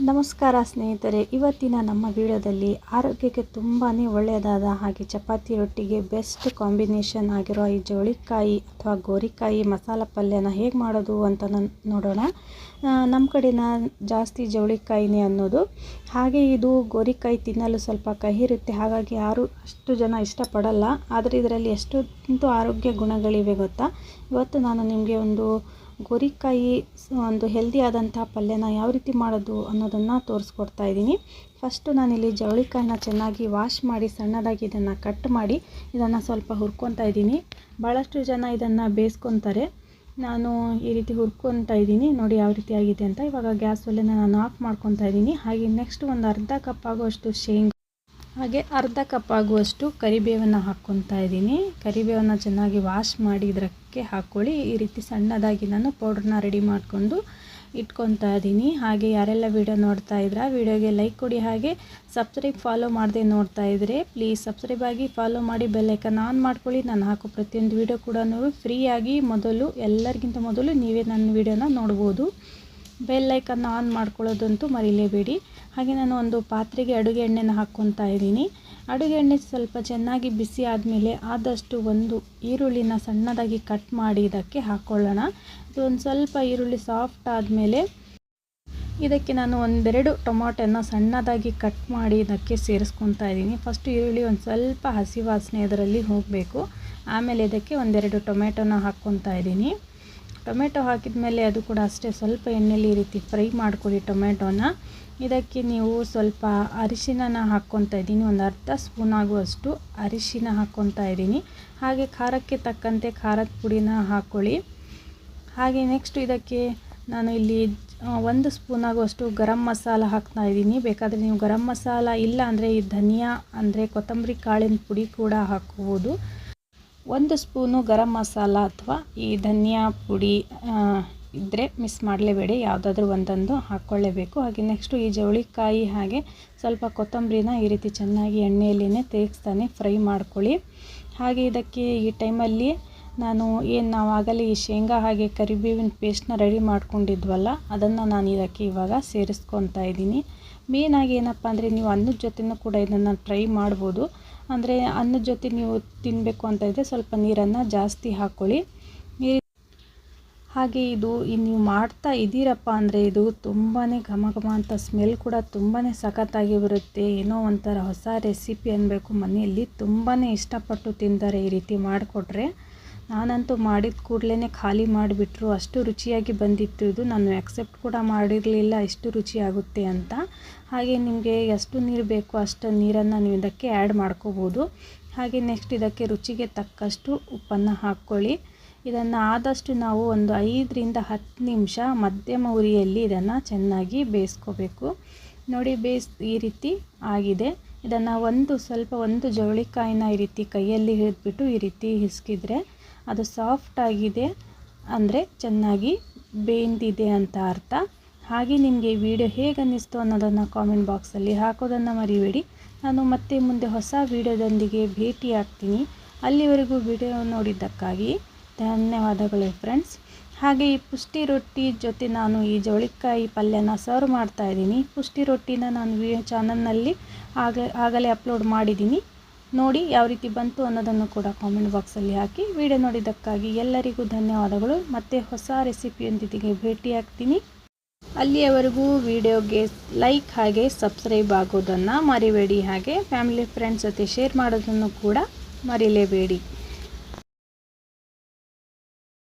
ನಮಸ್ಕಾರ ಸ್ನೇಹಿತರೆ, ಇವತ್ತಿನ ನಮ್ಮ ವಿಡಿಯೋದಲ್ಲಿ ಆರೋಗ್ಯಕ್ಕೆ ತುಂಬಾ ಒಳ್ಳೆಯದಾದ ಹಾಗೆ ಚಪಾತಿ ರೊಟ್ಟಿಗೆ ಬೆಸ್ಟ್ ಕಾಂಬಿನೇಷನ್ ಆಗಿರೋ ಈ ಜವಳಿಕಾಯಿ ಅಥವಾ ಗೋರಿಕಾಯಿ ಮಸಾಲ ಪಲ್ಯನ ಹೇಗೆ ಮಾಡೋದು ಅಂತ ನೋಡೋಣ. ನಮ್ಮ ಕಡೆನ ಜಾಸ್ತಿ ಜವಳಿಕಾಯಿನೇ ಅನ್ನೋದು. ಹಾಗೆ ಇದು ಗೋರಿಕಾಯಿ ತಿನ್ನಲು ಸ್ವಲ್ಪ ಕಹಿ ಇರುತ್ತೆ, ಹಾಗಾಗಿ ಯಾರು ಅಷ್ಟು ಜನ ಇಷ್ಟಪಡಲ್ಲ. ಆದರೆ ಇದರಲ್ಲಿ ಎಷ್ಟೊಂದು ಆರೋಗ್ಯ ಗುಣಗಳಿವೆ ಗೊತ್ತಾ. ಇವತ್ತು ನಾನು ನಿಮಗೆ ಒಂದು ಗೋರಿಕಾಯಿ ಒಂದು ಹೆಲ್ದಿ ಆದಂಥ ಪಲ್ಯನ ಯಾವ ರೀತಿ ಮಾಡೋದು ಅನ್ನೋದನ್ನು ತೋರಿಸ್ಕೊಡ್ತಾ ಇದ್ದೀನಿ. ಫಸ್ಟು ನಾನಿಲ್ಲಿ ಜವಳಿಕಾಯಿನ ಚೆನ್ನಾಗಿ ವಾಶ್ ಮಾಡಿ ಸಣ್ಣದಾಗಿ ಇದನ್ನು ಕಟ್ ಮಾಡಿ ಇದನ್ನು ಸ್ವಲ್ಪ ಹುರ್ಕೊತಾ ಇದ್ದೀನಿ. ಭಾಳಷ್ಟು ಜನ ಇದನ್ನು ಬೇಯಿಸ್ಕೊತಾರೆ, ನಾನು ಈ ರೀತಿ ಹುರ್ಕೊತಾ ಇದ್ದೀನಿ. ನೋಡಿ ಯಾವ ರೀತಿ ಆಗಿದೆ ಅಂತ. ಇವಾಗ ಗ್ಯಾಸ್ ಒಲೆನ ನಾನು ಆಫ್ ಮಾಡ್ಕೊತಾ ಇದ್ದೀನಿ. ಹಾಗೆ ನೆಕ್ಸ್ಟ್ ಒಂದು ಅರ್ಧ ಕಪ್ ಆಗುವಷ್ಟು ಶೇಂಗಾ, ಹಾಗೆ ಅರ್ಧ ಕಪ್ ಆಗುವಷ್ಟು ಕರಿಬೇವನ್ನು ಹಾಕ್ಕೊತಾ ಇದ್ದೀನಿ. ಕರಿಬೇವನ್ನು ಚೆನ್ನಾಗಿ ವಾಶ್ ಮಾಡಿ ಇದಕ್ಕೆ ಹಾಕ್ಕೊಳ್ಳಿ. ಈ ರೀತಿ ಸಣ್ಣದಾಗಿ ನಾನು ಪೌಡ್ರನ್ನ ರೆಡಿ ಮಾಡಿಕೊಂಡು ಇಟ್ಕೊತಾ ಇದ್ದೀನಿ. ಹಾಗೆ ಯಾರೆಲ್ಲ ವಿಡಿಯೋ ನೋಡ್ತಾ ಇದ್ದೀರಾ ವಿಡಿಯೋಗೆ ಲೈಕ್ ಕೊಡಿ. ಹಾಗೆ ಸಬ್ಸ್ಕ್ರೈಬ್ ಫಾಲೋ ಮಾಡದೆ ನೋಡ್ತಾ ಇದ್ದರೆ ಪ್ಲೀಸ್ ಸಬ್ಸ್ಕ್ರೈಬ್ ಆಗಿ ಫಾಲೋ ಮಾಡಿ, ಬೆಲ್ ಐಕಾನ್ ಆನ್ ಮಾಡ್ಕೊಳ್ಳಿ. ನಾನು ಹಾಕೋ ಪ್ರತಿಯೊಂದು ವಿಡಿಯೋ ಕೂಡ ಫ್ರೀಯಾಗಿ ಎಲ್ಲರಿಗಿಂತ ಮೊದಲು ನೀವೇ ನನ್ನ ವಿಡಿಯೋನ ನೋಡ್ಬೋದು. ಬೆಲ್ ಐಕಾನ್ ಆನ್ ಮಾಡ್ಕೊಳ್ಳೋದಂತೂ ಮರಿಲೇಬೇಡಿ. ಹಾಗೆ ನಾನು ಒಂದು ಪಾತ್ರೆಗೆ ಅಡುಗೆ ಎಣ್ಣೆನ ಹಾಕ್ಕೊತಾ ಇದ್ದೀನಿ. ಅಡುಗೆ ಎಣ್ಣೆ ಸ್ವಲ್ಪ ಚೆನ್ನಾಗಿ ಬಿಸಿ ಆದಮೇಲೆ ಆದಷ್ಟು ಒಂದು ಈರುಳ್ಳಿನ ಸಣ್ಣದಾಗಿ ಕಟ್ ಮಾಡಿ ಇದಕ್ಕೆ ಹಾಕ್ಕೊಳ್ಳೋಣ. ಇದು ಒಂದು ಸ್ವಲ್ಪ ಈರುಳ್ಳಿ ಸಾಫ್ಟ್ ಆದಮೇಲೆ ಇದಕ್ಕೆ ನಾನು ಒಂದೆರಡು ಟೊಮಾಟೊನ ಸಣ್ಣದಾಗಿ ಕಟ್ ಮಾಡಿ ಇದಕ್ಕೆ ಸೇರಿಸ್ಕೊತಾ ಇದ್ದೀನಿ. ಫಸ್ಟು ಈರುಳ್ಳಿ ಒಂದು ಸ್ವಲ್ಪ ಹಸಿ ವಾಸನೆ ಇದರಲ್ಲಿ ಹೋಗಬೇಕು. ಆಮೇಲೆ ಇದಕ್ಕೆ ಒಂದೆರಡು ಟೊಮೆಟೊನ ಹಾಕ್ಕೊತಾ ಇದ್ದೀನಿ. ಟೊಮೆಟೊ ಹಾಕಿದ ಮೇಲೆ ಅದು ಕೂಡ ಅಷ್ಟೇ ಸ್ವಲ್ಪ ಎಣ್ಣೆಯಲ್ಲಿ ಈ ರೀತಿ ಫ್ರೈ ಮಾಡ್ಕೊಳ್ಳಿ ಟೊಮೆಟೊನ. ಇದಕ್ಕೆ ನೀವು ಸ್ವಲ್ಪ ಅರಿಶಿನ ಹಾಕ್ಕೊತಾ ಇದ್ದೀನಿ. ಒಂದು ಅರ್ಧ ಸ್ಪೂನ್ ಆಗುವಷ್ಟು ಅರಿಶಿನ ಹಾಕ್ಕೊತಾ ಇದ್ದೀನಿ. ಹಾಗೆ ಖಾರಕ್ಕೆ ತಕ್ಕಂತೆ ಖಾರದ ಪುಡಿನ ಹಾಕ್ಕೊಳ್ಳಿ. ಹಾಗೆ ನೆಕ್ಸ್ಟ್ ಇದಕ್ಕೆ ನಾನು ಇಲ್ಲಿ 1 ಸ್ಪೂನ್ ಆಗುವಷ್ಟು ಗರಂ ಮಸಾಲ ಹಾಕ್ತಾ ಇದ್ದೀನಿ. ಬೇಕಾದರೆ ನೀವು ಗರಂ ಮಸಾಲ ಇಲ್ಲ ಅಂದರೆ ಈ ಧನಿಯಾ ಅಂದರೆ ಕೊತ್ತಂಬರಿ ಕಾಳಿನ ಪುಡಿ ಕೂಡ ಹಾಕ್ಬೋದು. 1 ಸ್ಪೂನು ಗರಂ ಮಸಾಲ ಅಥವಾ ಈ ಧನಿಯಾ ಪುಡಿ ಇದ್ದರೆ ಮಿಸ್ ಮಾಡಲೇಬೇಡಿ, ಯಾವುದಾದ್ರೂ ಒಂದೊಂದು ಹಾಕ್ಕೊಳ್ಳೇಬೇಕು. ಹಾಗೆ ನೆಕ್ಸ್ಟು ಈ ಜವಳಿಕಾಯಿ ಹಾಗೆ ಸ್ವಲ್ಪ ಕೊತ್ತಂಬರಿನ ಈ ರೀತಿ ಚೆನ್ನಾಗಿ ಎಣ್ಣೆಯಲ್ಲೇ ತೇಗಿಸ್ತಾನೆ ಫ್ರೈ ಮಾಡ್ಕೊಳ್ಳಿ. ಹಾಗೆ ಇದಕ್ಕೆ ಈ ಟೈಮಲ್ಲಿ ನಾವು ಆಗಲೇ ಈ ಶೇಂಗಾ ಹಾಗೆ ಕರಿಬೇವಿನ ಪೇಸ್ಟ್ನ ರೆಡಿ ಮಾಡ್ಕೊಂಡಿದ್ವಲ್ಲ, ಅದನ್ನು ನಾನು ಇದಕ್ಕೆ ಇವಾಗ ಸೇರಿಸ್ಕೊತಾ ಇದ್ದೀನಿ. ಮೇನಾಗಿ ಏನಪ್ಪ ಅಂದರೆ ನೀವು ಅನ್ನದ ಜೊತೆನೂ ಕೂಡ ಇದನ್ನು ಟ್ರೈ ಮಾಡ್ಬೋದು. ಅಂದರೆ ಅನ್ನದ ಜೊತೆ ನೀವು ತಿನ್ನಬೇಕು ಅಂತ ಇದ್ದರೆ ಸ್ವಲ್ಪ ನೀರನ್ನು ಜಾಸ್ತಿ ಹಾಕ್ಕೊಳ್ಳಿ. ಹಾಗೆ ಇದು ನೀವು ಮಾಡ್ತಾ ಇದ್ದೀರಪ್ಪ ಅಂದರೆ ಇದು ತುಂಬಾ ಘಮ ಘಮ ಅಂತ ಸ್ಮೆಲ್ ಕೂಡ ತುಂಬಾ ಸಖತ್ತಾಗಿ ಬರುತ್ತೆ. ಏನೋ ಒಂಥರ ಹೊಸ ರೆಸಿಪಿ ಅನ್ನಬೇಕು. ಮನೆಯಲ್ಲಿ ತುಂಬಾ ಇಷ್ಟಪಟ್ಟು ತಿಂತಾರೆ ಈ ರೀತಿ ಮಾಡಿಕೊಟ್ರೆ. ನಾನಂತೂ ಮಾಡಿದ ಕೂಡಲೇ ಖಾಲಿ ಮಾಡಿಬಿಟ್ರು, ಅಷ್ಟು ರುಚಿಯಾಗಿ ಬಂದಿತ್ತು ಇದು. ನಾನು ಆಕ್ಸೆಪ್ಟ್ ಕೂಡ ಮಾಡಿರಲಿಲ್ಲ ಎಷ್ಟು ರುಚಿಯಾಗುತ್ತೆ ಅಂತ. ಹಾಗೆ ನಿಮಗೆ ಎಷ್ಟು ನೀರು ಬೇಕೋ ಅಷ್ಟು ನೀರನ್ನು ನೀವು ಇದಕ್ಕೆ ಆ್ಯಡ್ ಮಾಡ್ಕೋಬೋದು. ಹಾಗೆ ನೆಕ್ಸ್ಟ್ ಇದಕ್ಕೆ ರುಚಿಗೆ ತಕ್ಕಷ್ಟು ಉಪ್ಪನ್ನು ಹಾಕ್ಕೊಳ್ಳಿ. ಇದನ್ನು ಆದಷ್ಟು ನಾವು ಒಂದು 5 ರಿಂದ 10 ನಿಮಿಷ ಮಧ್ಯಮ ಉರಿಯಲ್ಲಿ ಇದನ್ನು ಚೆನ್ನಾಗಿ ಬೇಯಿಸ್ಕೋಬೇಕು. ನೋಡಿ ಈ ರೀತಿ ಆಗಿದೆ. ಇದನ್ನು ಒಂದು ಜವಳಿಕಾಯಿನ ಈ ರೀತಿ ಕೈಯಲ್ಲಿ ಹಿಡಿದ್ಬಿಟ್ಟು ಈ ರೀತಿ ಹಿಸ್ಕಿದ್ರೆ ಅದು ಸಾಫ್ಟ್ ಆಗಿದೆ ಅಂದರೆ ಚೆನ್ನಾಗಿ ಬೆಂದಿದೆ ಅಂತ ಅರ್ಥ. ಹಾಗೆ ನಿಮಗೆ ಈ ವಿಡಿಯೋ ಹೇಗೆ ಅನ್ನಿಸ್ತು ಅನ್ನೋದನ್ನು ಕಾಮೆಂಟ್ ಬಾಕ್ಸಲ್ಲಿ ಹಾಕೋದನ್ನು ಮರಿಬೇಡಿ. ನಾನು ಮತ್ತೆ ಮುಂದೆ ಹೊಸ ವಿಡಿಯೋದೊಂದಿಗೆ ಭೇಟಿ ಆಗ್ತೀನಿ. ಅಲ್ಲಿವರೆಗೂ ವಿಡಿಯೋ ನೋಡಿದ್ದಕ್ಕಾಗಿ ಧನ್ಯವಾದಗಳು ಫ್ರೆಂಡ್ಸ್. ಹಾಗೆ ಈ ಪುಷ್ಟಿ ರೊಟ್ಟಿ ಜೊತೆ ನಾನು ಈ ಜವಳಿಕಾಯಿ ಪಲ್ಯನ ಸರ್ವ್ ಮಾಡ್ತಾ ಇದ್ದೀನಿ. ಪುಷ್ಟಿ ರೊಟ್ಟಿನ ನಾನು ವಿಡಿಯೋ ಚಾನಲ್ನಲ್ಲಿ ಆಗಲೇ ಅಪ್ಲೋಡ್ ಮಾಡಿದ್ದೀನಿ. ನೋಡಿ ಯಾವ ರೀತಿ ಬಂತು ಅನ್ನೋದನ್ನು ಕೂಡ ಕಾಮೆಂಟ್ ಬಾಕ್ಸಲ್ಲಿ ಹಾಕಿ. ವಿಡಿಯೋ ನೋಡಿದ್ದಕ್ಕಾಗಿ ಎಲ್ಲರಿಗೂ ಧನ್ಯವಾದಗಳು. ಮತ್ತೆ ಹೊಸ ರೆಸಿಪಿಯೊಂದಿಗೆ ಭೇಟಿ ಆಗ್ತೀನಿ. ಅಲ್ಲಿಯವರೆಗೂ ವಿಡಿಯೋಗೆ ಲೈಕ್ ಹಾಗೆ ಸಬ್ಸ್ಕ್ರೈಬ್ ಆಗೋದನ್ನು ಮರಿಬೇಡಿ. ಹಾಗೆ ಫ್ಯಾಮಿಲಿ ಫ್ರೆಂಡ್ಸ್ ಜೊತೆ ಶೇರ್ ಮಾಡೋದನ್ನು ಕೂಡ ಮರಿಲೇಬೇಡಿ.